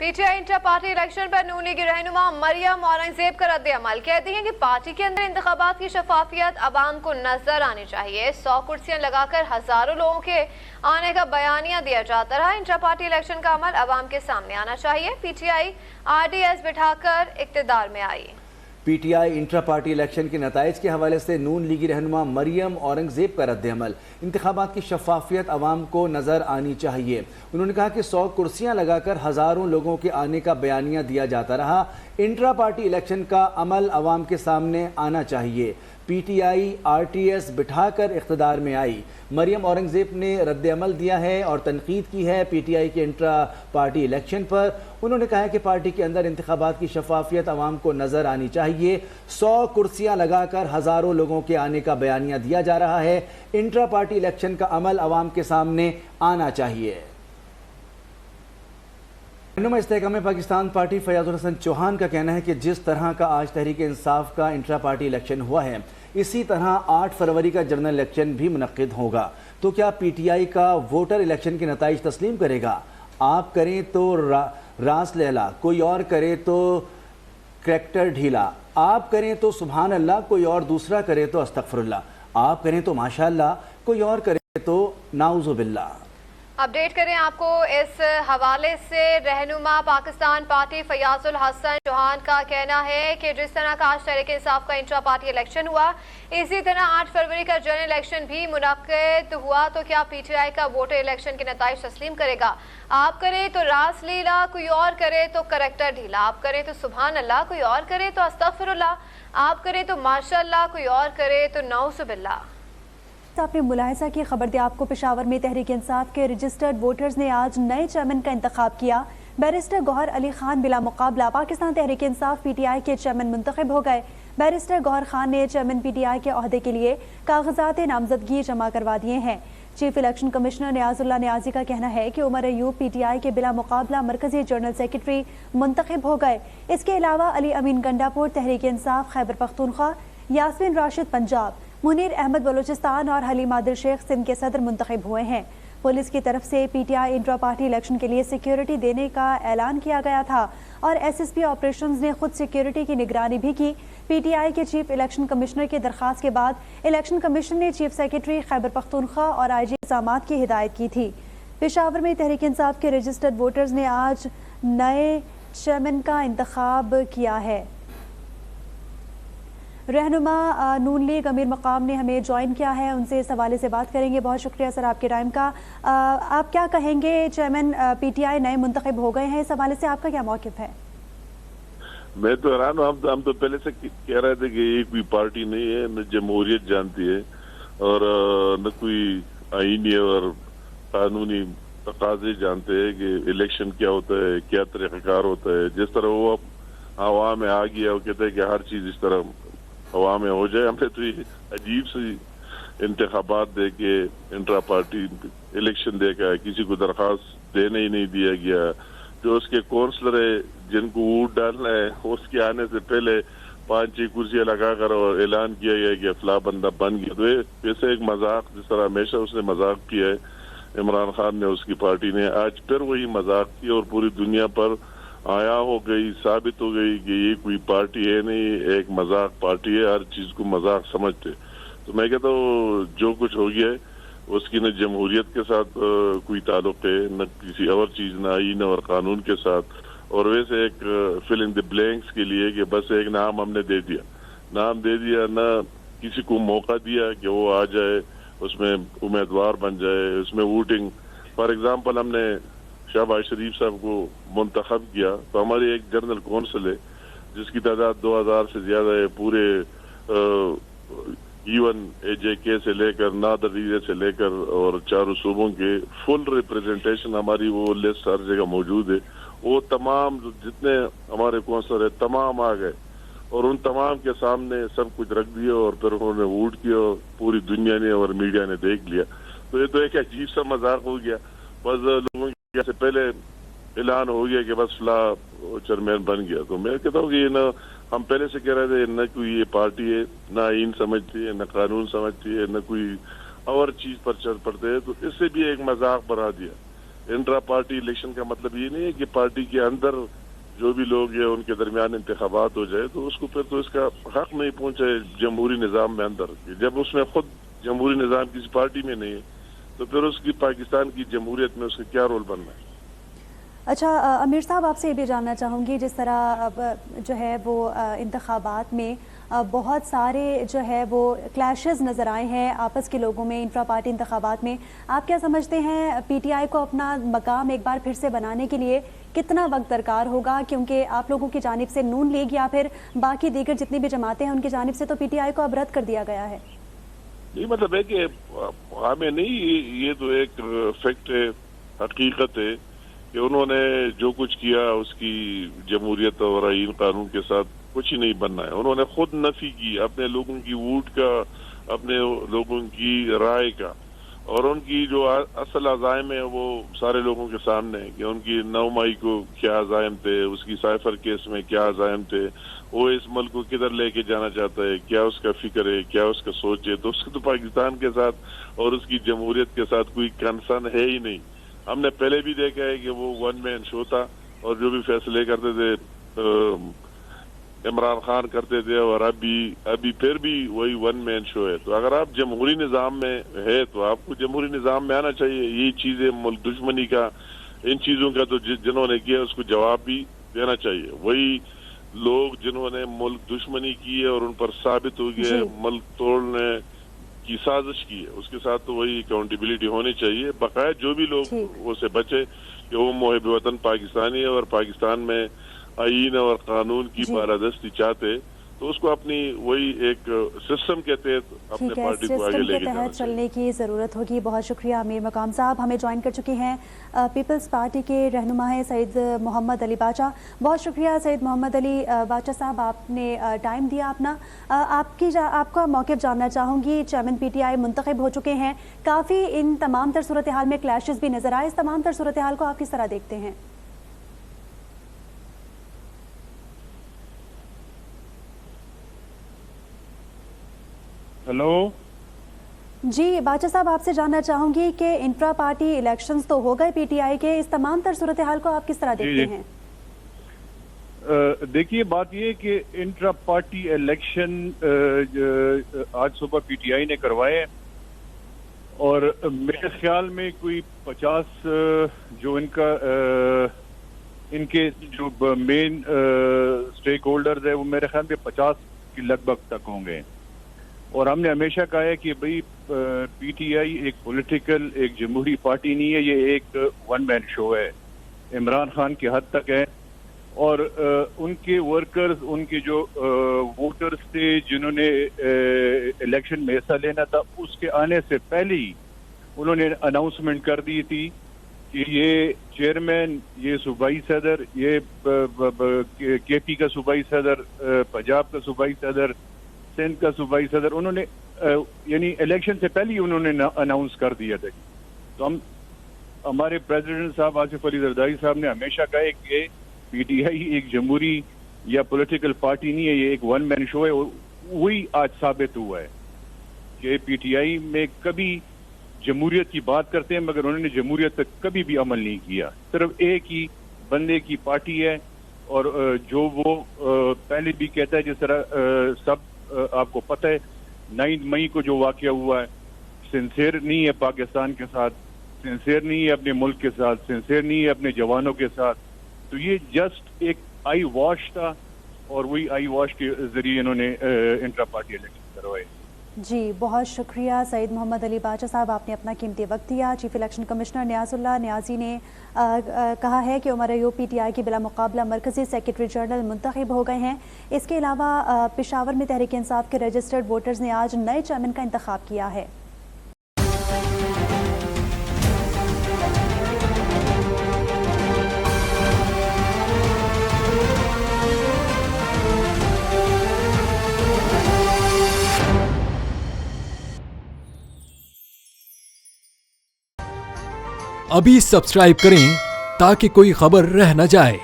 P T I inter party election पर नून league रहनुमा मरियम औरंगजेब का रद्द अमल। कहती हैं कि पार्टी के अंदर इंतखाबात की शफाफियत आवाम को नजर आनी चाहिए। 100 कुर्सियां लगाकर हजारों लोगों के आने का बयानिया दिया जाता रहा। इंटर पार्टी इलेक्शन का अमल आवाम के सामने आना चाहिए। PTI RDS बिठाकर इक्तदार में आई। PTI इंट्रा पार्टी इलेक्शन के नताइज के हवाले से नून लीगी रहनुमा मरियम औरंगजेब का रद्द अमल। इंतखाबात की शफाफियत आवाम को नज़र आनी चाहिए। उन्होंने कहा कि 100 कुर्सियां लगाकर हज़ारों लोगों के आने का बयानिया दिया जाता रहा। इंट्रा पार्टी इलेक्शन का अमल आवाम के सामने आना चाहिए। PTI RTS बिठाकर इख्तदार में आई। मरियम औरंगजेब ने रद्द अमल दिया है और तनकीद की है PTI के इंट्रा पार्टी इलेक्शन पर। उन्होंने कहा है कि पार्टी के अंदर इंतखाबात की शफाफियत आवाम को नज़र आनी चाहिए। 100 कुर्सियां लगाकर हज़ारों लोगों के आने का बयानिया दिया जा रहा है। इंट्रा पार्टी इलेक्शन का अमल आवाम के सामने आना चाहिए। रहनुमा इस्तेहकाम पाकिस्तान पार्टी फयाजुल हसन चौहान का कहना है कि जिस तरह का आज तहरीक इंसाफ का इंट्रा पार्टी इलेक्शन हुआ है, इसी तरह 8 फरवरी का जनरल इलेक्शन भी मुनक्किद होगा। तो क्या PTI का वोटर इलेक्शन के नताइज तस्लीम करेगा? आप करें तो रास लैला, कोई और करे तो करैक्टर ढीला, आप करें तो सुभान अल्लाह, कोई और दूसरा करे तो अस्तगफिरुल्लाह, आप करें तो माशाअल्लाह, कोई और करे तो नाउज़ुबिल्लाह। अपडेट करें आपको इस हवाले से। रहनुमा पाकिस्तान पार्टी फयाजुल हसन चौहान का कहना है कि जिस तरह का आज तहरीक इंसाफ का इंट्रा पार्टी इलेक्शन हुआ, इसी तरह 8 फरवरी का जनरल इलेक्शन भी मुनक्किद हुआ। तो क्या PTI का वोटर इलेक्शन के नताइज तस्लीम करेगा? आप करें तो रास लीला, कोई और करे तो करैक्टर ढीला, आप करें तो सुभान अल्लाह, कोई और करे तो अस्तगफिरुल्लाह, आप करें तो माशाअल्लाह, कोई और करे तो नाउज़ुबिल्लाह। आपने मुलाहिजा की खबर दी आपको पेशावर में तहरीक इंसाफ के रजिस्टर्ड वोटर्स ने आज नए चेयरमैन का इंतखाब किया। बैरिस्टर गौहर अली खान बिला मुकाबला पाकिस्तान तहरीक इंसाफ PTI के चेयरमैन मुंतखब हो गए। बैरिस्टर गौहर खान ने चेयरमैन PTI के ओहदे के लिए कागजात नामजदगी जमा करवा दिए हैं। चीफ इलेक्शन कमिश्नर नियाजुल्लाह नियाजी का कहना है कि उमर अयूब PTI के बिला मुकाबला मरकजी जनरल सेक्रेटरी मुंतखब हो गए। इसके अलावा अली अमीन गंडापुर तहरीक इंसाफ खैबर पख्तूनख्वा, यास्मीन राशिद पंजाब, मुनीर अहमद बलूचिस्तान और हलीम आदिल शेख सिंध के सदर मुंतखब हुए हैं। पुलिस की तरफ से PTI इंट्रा पार्टी इलेक्शन के लिए सिक्योरिटी देने का ऐलान किया गया था और SSP ऑपरेशंस ने खुद सिक्योरिटी की निगरानी भी की। PTI के चीफ इलेक्शन कमिश्नर की दरखास्त के बाद इलेक्शन कमीशन ने चीफ सेक्रेटरी खैबर पख्तूनख्वा और IG इक़दामात की हिदायत की थी। पेशावर में तहरीक इंसाफ के रजिस्टर्ड वोटर्स ने आज नए चेयरमैन का इंतखाब किया है। रहनुमा नून लीग अमीर मकाम ने हमें ज्वाइन किया है, उनसे इस हवाले से बात करेंगे। बहुत शुक्रिया सर आपके टाइम का। आप क्या कहेंगे, चेयरमैन PTI नए मुंतखब हो गए हैं, इस हवाले से आपका क्या मौक़िफ़ है? मैं तो हैरान हूँ। हम तो पहले से कह रहे थे कि ये कोई पार्टी नहीं है, न जमहूरियत जानती है और न कोई आईनी और कानूनी तकाज़े जानते हैं कि इलेक्शन क्या होता है, क्या तरीक़ाकार होता है। जिस तरह वो हवा में आ गया, वो कहते हैं कि हर चीज़ इस तरह हवा में हो जाए। हमने तो ये अजीब सी इंतखाबात दे के इंट्रा पार्टी इलेक्शन देखा है, किसी को दरख्वास्त देने ही नहीं दिया गया। जो उसके काउंसलर है जिनको वोट डालना है, उसके आने से पहले 5-6 कुर्सियां लगाकर और ऐलान किया गया कि फला बंदा बन गया। तो वैसे एक मजाक, जिस तरह हमेशा उसने मजाक किया है इमरान खान ने, उसकी पार्टी ने, आज फिर वही मजाक किया और पूरी दुनिया पर आया हो गई, साबित हो गई कि ये कोई पार्टी है नहीं, एक मजाक पार्टी है, हर चीज को मजाक समझते। तो मैं कहता हूँ जो कुछ हो गया है उसकी न जमहूरियत के साथ कोई ताल्लुक है, न किसी और चीज, न आईन और कानून के साथ। और वैसे एक फिल इन द ब्लैंक्स के लिए कि बस एक नाम हमने दे दिया, न किसी को मौका दिया कि वो आ जाए, उसमें उम्मीदवार बन जाए, उसमें वोटिंग। फॉर एग्जाम्पल हमने शहबाज शरीफ साहब को मुंतखब किया तो हमारी एक जनरल कौंसिल है जिसकी तादाद 2000 से ज्यादा है। पूरे इवन AJK से लेकर नादर से लेकर और चारों सूबों के फुल रिप्रेजेंटेशन हमारी वो लिस्ट हर जगह मौजूद है। वो तमाम जितने हमारे कौंसलर है तमाम आ गए और उन तमाम के सामने सब कुछ रख दिया और फिर उन्होंने वोट किया और पूरी दुनिया ने और मीडिया ने देख लिया। तो ये तो एक अजीब सा मजाक हो गया। बस लोगों से पहले ऐलान हो गया कि बस फला चेयरमैन बन गया। तो मैं कहता हूँ कि न हम पहले से कह रहे थे न कोई ये पार्टी है, न आईन समझती है, न कानून समझती है, न कोई और चीज पर चल पड़ते हैं। तो इससे भी एक मजाक बना दिया। इंट्रा पार्टी इलेक्शन का मतलब ये नहीं है कि पार्टी के अंदर जो भी लोग हैं उनके दरमियान इंतखाबात हो जाए, तो उसको फिर तो इसका हक नहीं पहुंचे जमहूरी निज़ाम में अंदर। जब उसमें खुद जमहूरी निज़ाम किसी पार्टी में नहीं है तो फिर उसकी पाकिस्तान की जमहूरियत में उसका क्या रोल बनना है। अच्छा अमीर साहब, आपसे ये भी जानना चाहूँगी, जिस तरह अब जो है वो इंतखाबात में बहुत सारे जो है वो क्लैशेस नज़र आए हैं आपस के लोगों में इंट्रा पार्टी इंतखाबात में, आप क्या समझते हैं पीटीआई को अपना मकाम एक बार फिर से बनाने के लिए कितना वक्त दरकार होगा? क्योंकि आप लोगों की जानिब से नून लीग या फिर बाकी दीगर जितनी भी जमातें हैं उनकी जानिब से तो पीटीआई को अब रद्द कर दिया गया है। नहीं, मतलब है कि हमें नहीं, ये तो एक फैक्ट है, हकीकत है कि उन्होंने जो कुछ किया उसकी जमहूरियत और आईन कानून के साथ कुछ ही नहीं बनना है। उन्होंने खुद नफी की अपने लोगों की वोट का, अपने लोगों की राय का, और उनकी जो असल अज़ाइम है वो सारे लोगों के सामने है कि उनकी 9 मई को क्या अज़ाइम थे, उसकी साइफर केस में क्या अज़ाइम थे, वो इस मुल्क को किधर लेके जाना चाहता है, क्या उसका फिक्र है, क्या उसका सोच है। तो उसको तो पाकिस्तान के साथ और उसकी जमहूरियत के साथ कोई कंसर्न है ही नहीं। हमने पहले भी देखा है कि वो वन मैन शो था और जो भी फैसले करते थे इमरान खान करते थे, और अभी फिर भी वही वन मैन शो है। तो अगर आप जमहूरी निज़ाम में है तो आपको जमहूरी निज़ाम में आना चाहिए। ये चीजें मुल्क दुश्मनी का, इन चीजों का तो जिन्होंने किया उसको जवाब भी देना चाहिए। वही लोग जिन्होंने मुल्क दुश्मनी की है और उन पर साबित हो गया मुल्क तोड़ने की साजिश की है, उसके साथ तो वही अकाउंटेबिलिटी होनी चाहिए। बकाया जो भी लोग उससे बचे कि वो मुहिब वतन पाकिस्तानी है और पाकिस्तान में आईन और कानून की बालादस्ती चाहते, तो उसको अपनी वही एक सिस्टम के तहत अपने पार्टी को आगे लेके जाना चाहिए। चलने की ज़रूरत होगी। बहुत शुक्रिया अमीर मकाम साहब। हमें ज्वाइन कर चुके हैं पीपल्स पार्टी के रहनुमा हैं सईद मोहम्मद अली बाचा। बहुत शुक्रिया सईद मोहम्मद अली बाचा साहब, आपने टाइम दिया अपना। आपका मौक़िफ़ जानना चाहूँगी। चेयरमैन पीटीआई मुंतखब हो चुके हैं, काफ़ी इन तमाम तर सूरत हाल में क्लैशेस भी नज़र आए, इस तमाम तर सूरत हाल को आप किस तरह देखते हैं? हेलो जी बाचा साहब, आपसे जानना चाहूंगी कि इंट्रा पार्टी इलेक्शंस तो हो गए पीटीआई के, इस तमाम तर सूरत हाल को आप किस तरह देखते हैं? देखिए, बात ये कि इंट्रा पार्टी इलेक्शन आज सुबह पीटीआई ने करवाए और मेरे ख्याल में कोई 50 जो इनके जो मेन स्टेक होल्डर्स है वो मेरे ख्याल में 50 के लगभग तक होंगे। और हमने हमेशा कहा है कि भाई पीटीआई एक पॉलिटिकल, एक जमहूरी पार्टी नहीं है, ये एक वन मैन शो है, इमरान खान की हद तक है। और उनके वर्कर्स, उनके जो वोटर्स थे जिन्होंने इलेक्शन में हिस्सा लेना था, उसके आने से पहले ही उन्होंने अनाउंसमेंट कर दी थी कि ये चेयरमैन, ये सूबाई सदर, ये केपी का सूबाई सदर, पंजाब का सूबाई सदर, सिंध का सूबाई सदर, उन्होंने यानी इलेक्शन से पहले ही उन्होंने अनाउंस कर दिया था। तो हमारे प्रेसिडेंट साहब आसिफ अली जरदारी साहब ने हमेशा कहा कि पीटीआई एक जमहूरी या पॉलिटिकल पार्टी नहीं है, ये एक वन मैन शो है। और वही आज साबित हुआ है कि पीटीआई में कभी जमहूरियत की बात करते हैं मगर उन्होंने जमहूरियत पर कभी भी अमल नहीं किया। सिर्फ एक ही बंदे की पार्टी है और जो वो पहले भी कहता है, जिस तरह सब आपको पता है 9 मई को जो वाकया हुआ है, सिंसियर नहीं है पाकिस्तान के साथ, सिंसियर नहीं है अपने मुल्क के साथ, सिंसियर नहीं है अपने जवानों के साथ। तो ये जस्ट एक आई वॉश था और वही आई वॉश के जरिए इन्होंने इंट्रा पार्टी इलेक्शन करवाए। जी बहुत शुक्रिया सईद मोहम्मद अली बाचा साहब, आपने अपना कीमती वक्त दिया। चीफ इलेक्शन कमिश्नर नियाजुल्लाह नियाजी ने कहा है कि उमर अयूब पीटीआई के बिला मुकाबला मरकजी सेक्रेटरी जनरल मुंतखब हो गए हैं। इसके अलावा पेशावर में तहरीक इंसाफ के रजिस्टर्ड वोटर्स ने आज नए चेयरमैन का इंतखाब किया है। अभी सब्सक्राइब करें ताकि कोई खबर रह न जाए।